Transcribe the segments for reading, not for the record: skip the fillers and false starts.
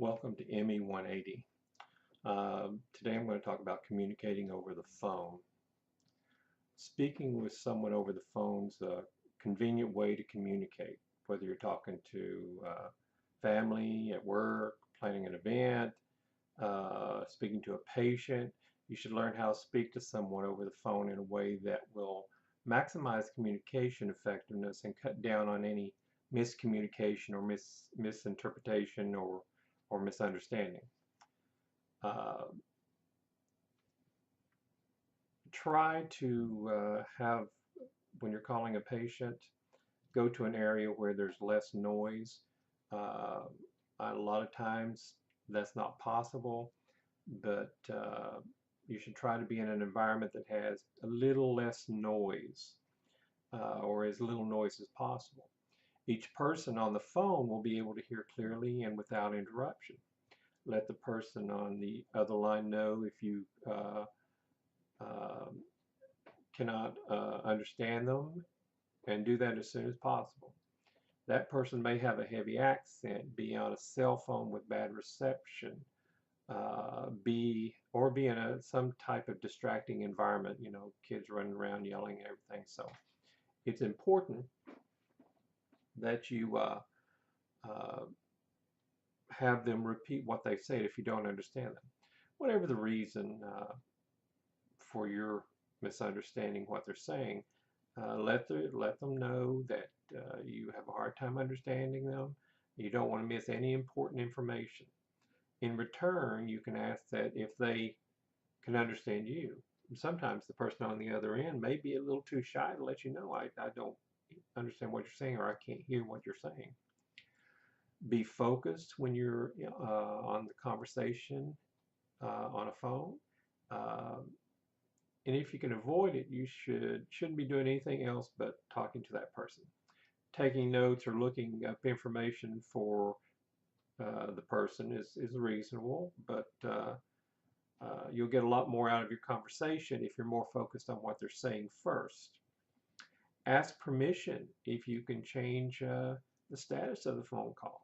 Welcome to ME 180. Today I'm going to talk about communicating over the phone. Speaking with someone over the phone is a convenient way to communicate, whether you're talking to family, at work, planning an event, speaking to a patient. You should learn how to speak to someone over the phone in a way that will maximize communication effectiveness and cut down on any miscommunication or misinterpretation or misunderstanding. Uh, Try to have, when you're calling a patient, go to an area where there's less noise. Uh, a lot of times that's not possible, but you should try to be in an environment that has a little less noise or as little noise as possible. Each person on the phone will be able to hear clearly and without interruption. Let the person on the other line know if you um, cannot understand them, and do that as soon as possible. That person may have a heavy accent, be on a cell phone with bad reception, be in some type of distracting environment, kids running around yelling and everything. So it's important that you uh, have them repeat what they say if you don't understand them. Whatever the reason for your misunderstanding what they're saying, let them know that you have a hard time understanding them. You don't want to miss any important information. In return, you can ask that if they can understand you. Sometimes the person on the other end may be a little too shy to let you know, I don't understand what you're saying, or I can't hear what you're saying. Be focused when you're on the conversation on a phone. Uh, and if you can avoid it, you shouldn't be doing anything else but talking to that person. Taking notes or looking up information for the person is reasonable, but you'll get a lot more out of your conversation if you're more focused on what they're saying first. Ask permission if you can change the status of the phone call.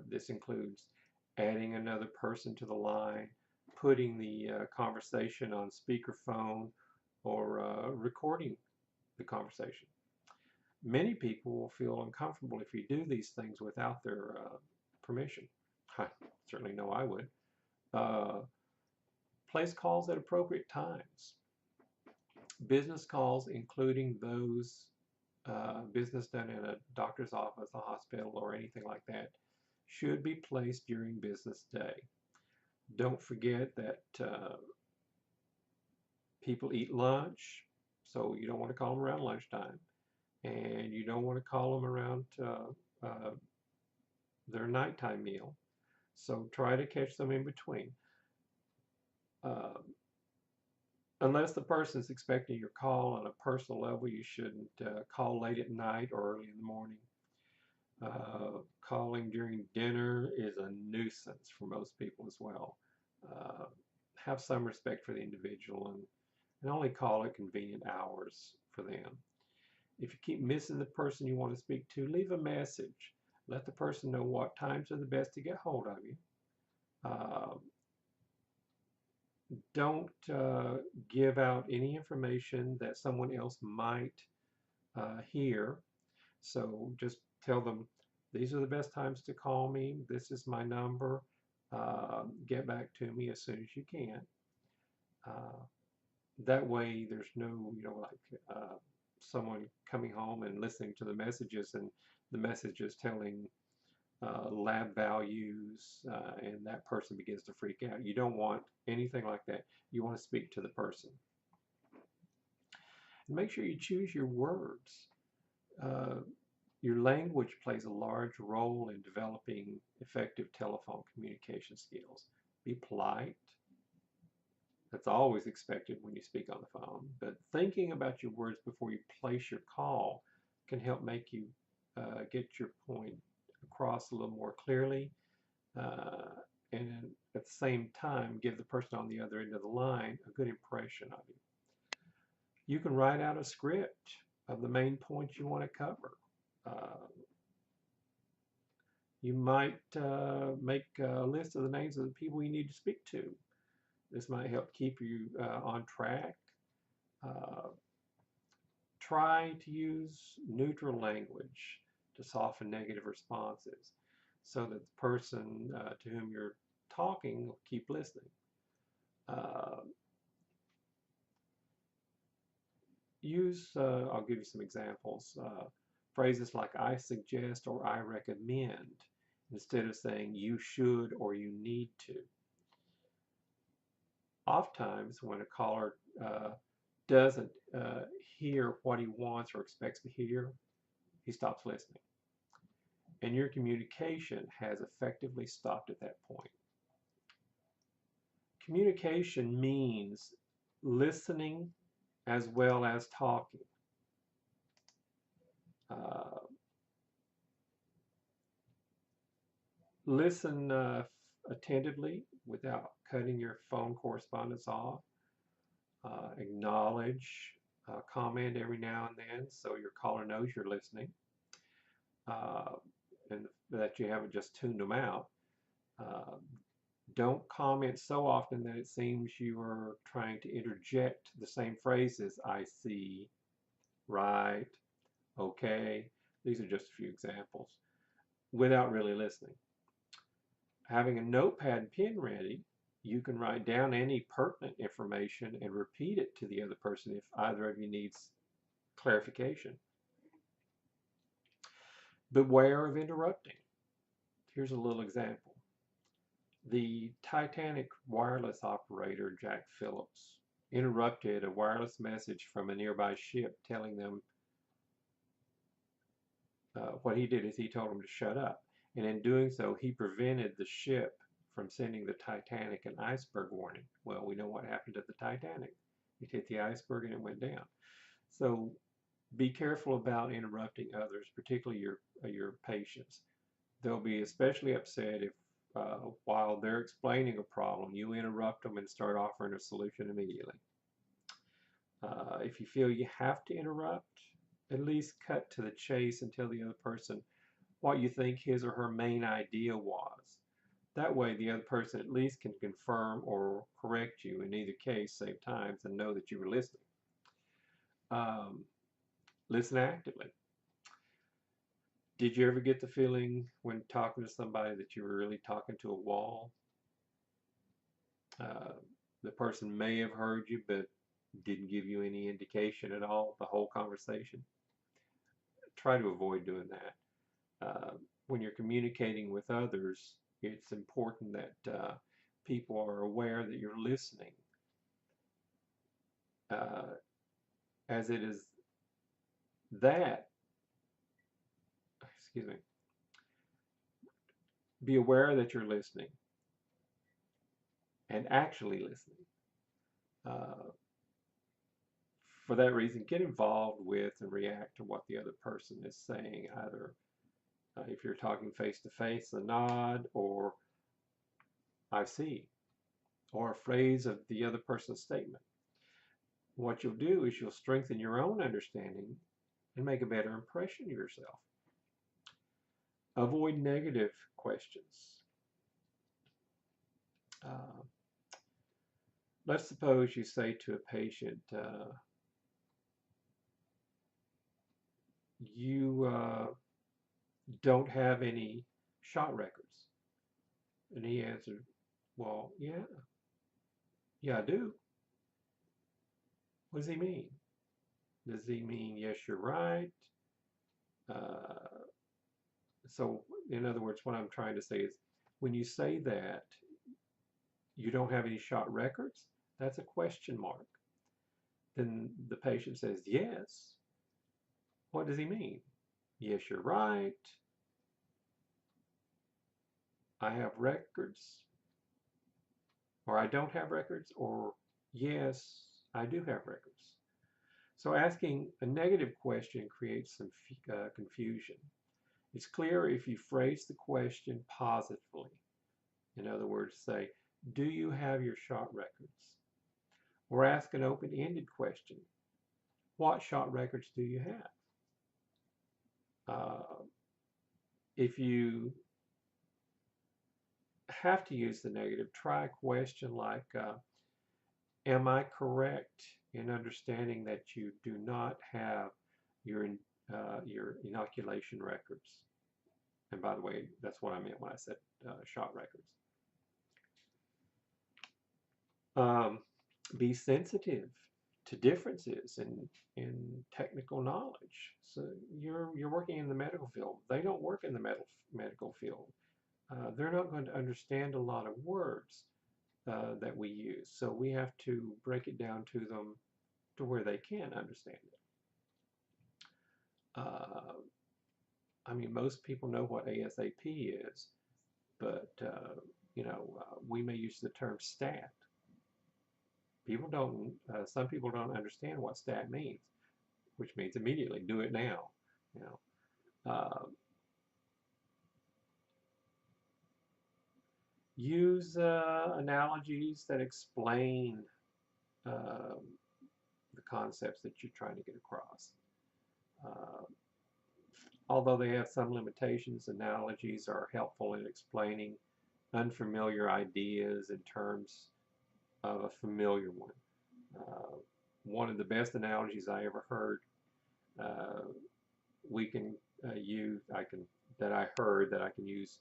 This includes adding another person to the line, putting the conversation on speakerphone, or recording the conversation. Many people will feel uncomfortable if you do these things without their permission. I certainly know I would. Uh, Place calls at appropriate times. Business calls, including those business done in a doctor's office, a hospital, or anything like that, should be placed during business day. Don't forget that people eat lunch, so you don't want to call them around lunchtime, and you don't want to call them around their nighttime meal. So try to catch them in between. Uh, Unless the person is expecting your call on a personal level, you shouldn't call late at night or early in the morning. Calling during dinner is a nuisance for most people as well. Uh, have some respect for the individual and only call at convenient hours for them. If you keep missing the person you want to speak to, leave a message. Let the person know what times are the best to get hold of you. Uh, don't give out any information that someone else might hear. So just tell them, these are the best times to call me. This is my number. Get back to me as soon as you can. Uh, that way, there's no, someone coming home and listening to the messages, and the messages telling lab values, and that person begins to freak out. You don't want anything like that. You want to speak to the person. And make sure you choose your words. Uh, your language plays a large role in developing effective telephone communication skills. Be polite. That's always expected when you speak on the phone. But thinking about your words before you place your call can help make you get your point across a little more clearly, uh, and at the same time give the person on the other end of the line a good impression of you. You can write out a script of the main points you want to cover. Uh, You might make a list of the names of the people you need to speak to. This might help keep you on track. Uh, Try to use neutral language to soften negative responses so that the person to whom you're talking will keep listening. Uh, I'll give you some examples. Phrases like I suggest or I recommend instead of saying you should or you need to. Oftentimes, when a caller doesn't hear what he wants or expects to hear, he stops listening. And your communication has effectively stopped at that point. Communication means listening as well as talking. Uh, Listen attentively without cutting your phone correspondence off. Acknowledge, comment every now and then so your caller knows you're listening uh, and that you haven't just tuned them out. Uh, don't comment so often that it seems you are trying to interject the same phrases, I see, right, okay. These are just a few examples without really listening. Having a notepad and pen ready, you can write down any pertinent information and repeat it to the other person if either of you needs clarification. Beware of interrupting. Here's a little example. The Titanic wireless operator, Jack Phillips, interrupted a wireless message from a nearby ship telling them what he did is he told them to shut up. And in doing so, he prevented the ship from sending the Titanic an iceberg warning. Well, we know what happened to the Titanic. It hit the iceberg and it went down. So be careful about interrupting others, particularly your patients. They'll be especially upset if while they're explaining a problem, you interrupt them and start offering a solution immediately. If you feel you have to interrupt, at least cut to the chase and tell the other person what you think his or her main idea was. That way, the other person at least can confirm or correct you. In either case, save time and know that you were listening. Listen actively. Did you ever get the feeling when talking to somebody that you were really talking to a wall? Uh, the person may have heard you, but didn't give you any indication at all the whole conversation. Try to avoid doing that. When you're communicating with others, it's important that people are aware that you're listening, uh, as it is that, excuse me, be aware that you're listening and actually listening. Uh, for that reason, get involved with and react to what the other person is saying, either if you're talking face to face, a nod, or I see, or a phrase of the other person's statement. What you'll do is you'll strengthen your own understanding and make a better impression of yourself. Avoid negative questions. Uh, let's suppose you say to a patient, you don't have any shot records. And he answered, well, yeah, I do. What does he mean? Does he mean, yes, you're right? Uh, so, in other words, what I'm trying to say is when you say that you don't have any shot records, that's a question mark. Then the patient says, yes. What does he mean? Yes, you're right. I have records, or I don't have records, or yes, I do have records. So asking a negative question creates some confusion. It's clear if you phrase the question positively. In other words, say, do you have your shot records? Or ask an open-ended question. What shot records do you have? If you have to use the negative, try a question like, am I correct in understanding that you do not have your inoculation records? And by the way, that's what I meant when I said shot records. Be sensitive to differences in technical knowledge. So you're working in the medical field. They don't work in the medical field. They're not going to understand a lot of words that we use. So we have to break it down to them to where they can understand it. I mean, most people know what ASAP is, but we may use the term stat. People don't. Some people don't understand what stat means, which means immediately do it now. You know, use analogies that explain the concepts that you're trying to get across. Although they have some limitations, analogies are helpful in explaining unfamiliar ideas in terms of a familiar one. One of the best analogies I ever heard we can use, that I heard that I can use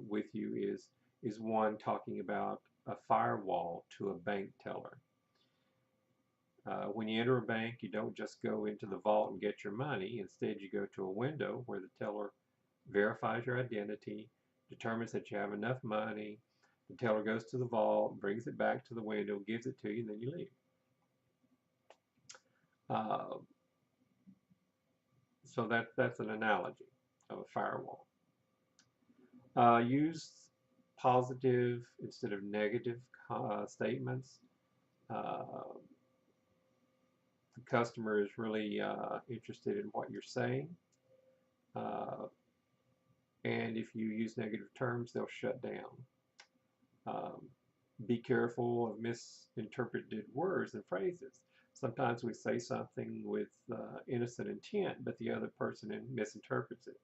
with you is one talking about a firewall to a bank teller. When you enter a bank, you don't just go into the vault and get your money. Instead, you go to a window where the teller verifies your identity, determines that you have enough money. The teller goes to the vault, brings it back to the window, gives it to you, and then you leave. So that's an analogy of a firewall. Use positive instead of negative statements. The customer is really interested in what you're saying. And if you use negative terms, they'll shut down. Be careful of misinterpreted words and phrases. Sometimes we say something with innocent intent, but the other person misinterprets it.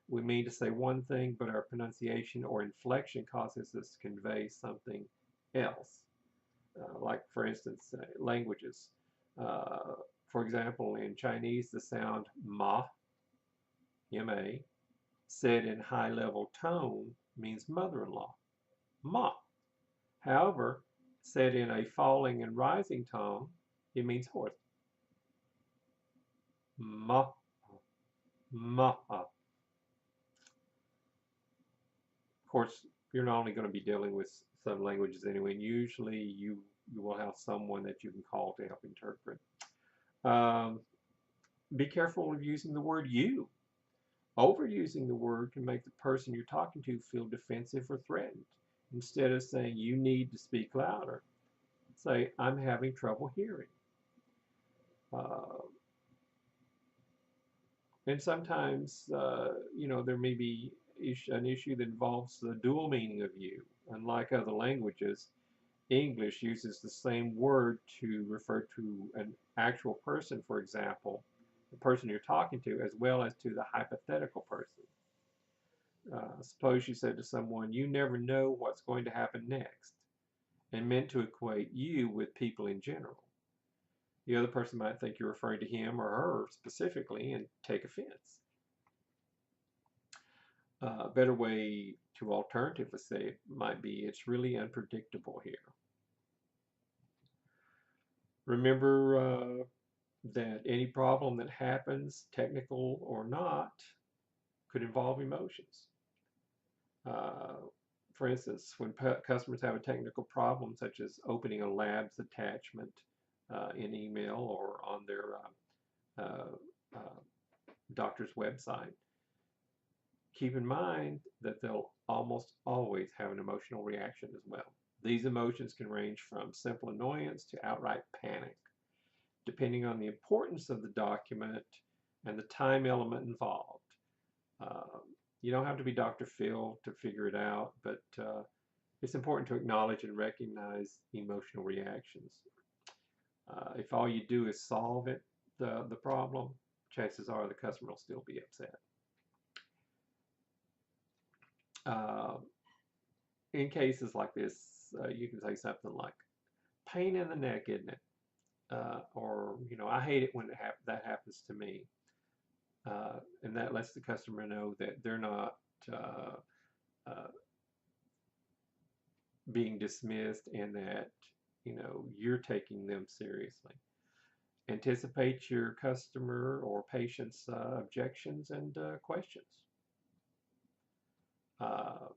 We mean to say one thing, but our pronunciation or inflection causes us to convey something else. Like, for instance, languages. For example, in Chinese, the sound ma, M-A, said in high-level tone means mother-in-law, ma. However, said in a falling and rising tone, it means horse. Ma, ma. Of course, you're not only going to be dealing with some languages anyway, and usually you will have someone that you can call to help interpret. Be careful of using the word you. Overusing the word can make the person you're talking to feel defensive or threatened. Instead of saying you need to speak louder, say I'm having trouble hearing. And sometimes, there may be an issue that involves the dual meaning of you. Unlike other languages, English uses the same word to refer to an actual person, for example, the person you're talking to, as well as to the hypothetical person. Suppose you said to someone, you never know what's going to happen next, and meant to equate you with people in general. The other person might think you're referring to him or her specifically and take offense. A better way to alternatively say it might be, it's really unpredictable here. Remember that any problem that happens, technical or not, could involve emotions. For instance, when customers have a technical problem, such as opening a labs attachment in email or on their doctor's website, keep in mind that they'll almost always have an emotional reaction as well. These emotions can range from simple annoyance to outright panic, depending on the importance of the document and the time element involved. You don't have to be Dr. Phil to figure it out, but it's important to acknowledge and recognize emotional reactions. If all you do is solve the problem, chances are the customer will still be upset. in cases like this, you can say something like, pain in the neck, isn't it? Or, I hate it when that happens to me. And that lets the customer know that they're not uh, uh, being dismissed and that, you're taking them seriously. Anticipate your customer or patient's objections and questions. Uh,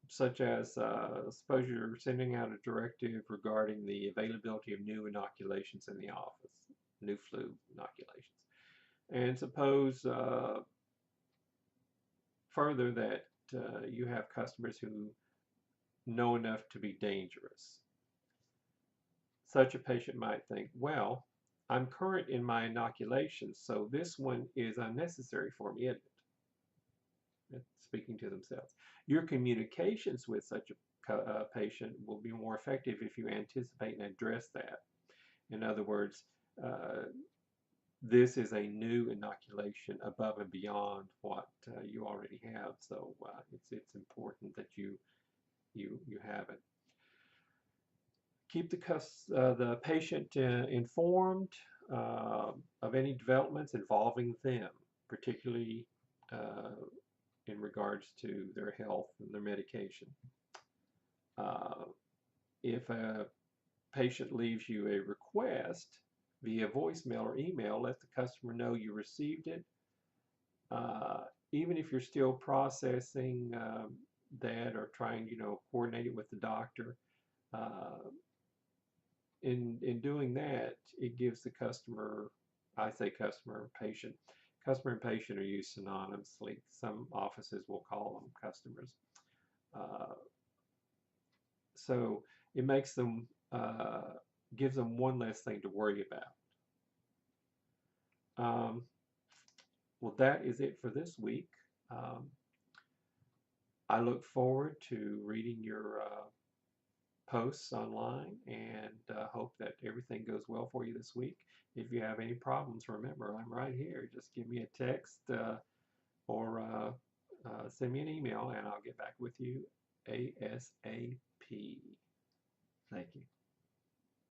Such as, suppose you're sending out a directive regarding the availability of new inoculations in the office, new flu inoculations. And suppose further that you have customers who know enough to be dangerous. Such a patient might think, well, I'm current in my inoculations, so this one is unnecessary for me, isn't it? Speaking to themselves. Your communications with such a patient will be more effective if you anticipate and address that. In other words, uh, this is a new inoculation above and beyond what you already have. So it's important that you have it. Keep the patient informed of any developments involving them, particularly in regards to their health and their medication. Uh, if a patient leaves you a request via voicemail or email, let the customer know you received it. Uh, Even if you're still processing that or trying, coordinate it with the doctor, uh, in doing that, it gives the customer, I say customer, patient, customer and patient are used synonymously. Some offices will call them customers. Uh, so it makes them, gives them one less thing to worry about. Well, that is it for this week. Um, I look forward to reading your posts online and hope that everything goes well for you this week. If you have any problems, remember, I'm right here. Just give me a text or send me an email and I'll get back with you ASAP. Thank you.